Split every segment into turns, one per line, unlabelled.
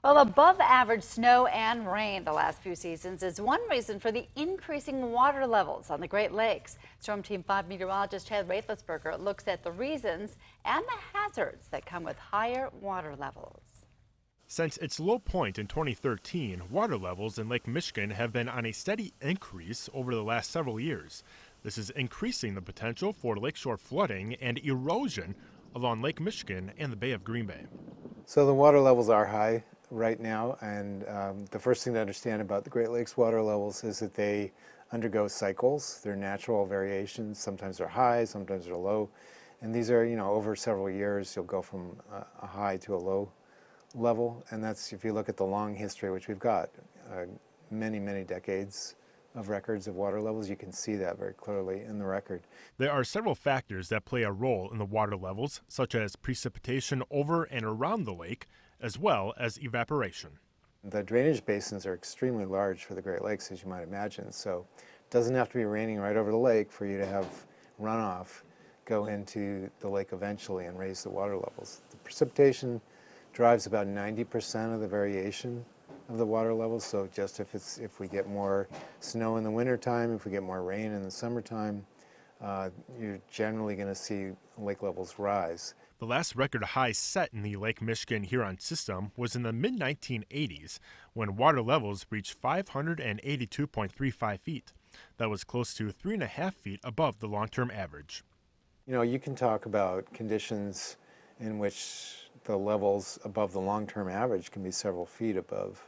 Well, above average snow and rain the last few seasons is one reason for the increasing water levels on the Great Lakes. Storm Team 5 meteorologist Chad Raithlisberger looks at the reasons and the hazards that come with higher water levels.
Since its low point in 2013, water levels in Lake Michigan have been on a steady increase over the last several years. This is increasing the potential for lakeshore flooding and erosion along Lake Michigan and the Bay of Green Bay.
So the water levels are high right now, and the first thing to understand about the Great Lakes water levels is that they undergo cycles. They're natural variations. Sometimes they're high, sometimes they're low, and these are, over several years you'll go from a high to a low level, and that's if you look at the long history, which we've got many decades of records of water levels. You can see that very clearly in the record.
There are several factors that play a role in the water levels, such as precipitation over and around the lake, as well as evaporation.
The drainage basins are extremely large for the Great Lakes, as you might imagine, so it doesn't have to be raining right over the lake for you to have runoff go into the lake eventually and raise the water levels. The precipitation drives about 90% of the variation of the water levels. So just if we get more snow in the wintertime, if we get more rain in the summertime, you're generally going to see lake levels rise.
The last record high set in the Lake Michigan Huron system was in the mid-1980s when water levels reached 582.35 feet. That was close to 3.5 feet above the long-term average.
You can talk about conditions in which the levels above the long-term average can be several feet above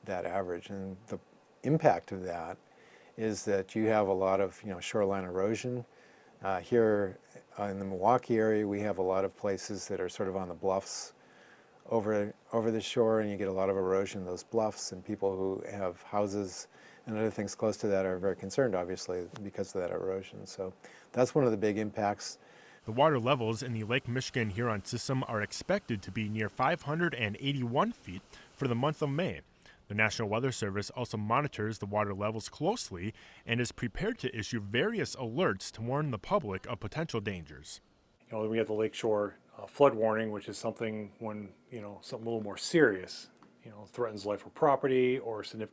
that average, and the impact of that is that you have a lot of shoreline erosion. Here in the Milwaukee area, we have a lot of places that are sort of on the bluffs over the shore, and you get a lot of erosion in those bluffs, and people who have houses and other things close to that are very concerned, obviously, because of that erosion. So that's one of the big impacts.
The water levels in the Lake Michigan Huron system are expected to be near 581 feet for the month of May. The National Weather Service also monitors the water levels closely and is prepared to issue various alerts to warn the public of potential dangers.
We have the lakeshore flood warning, which is something when something a little more serious, threatens life or property or significant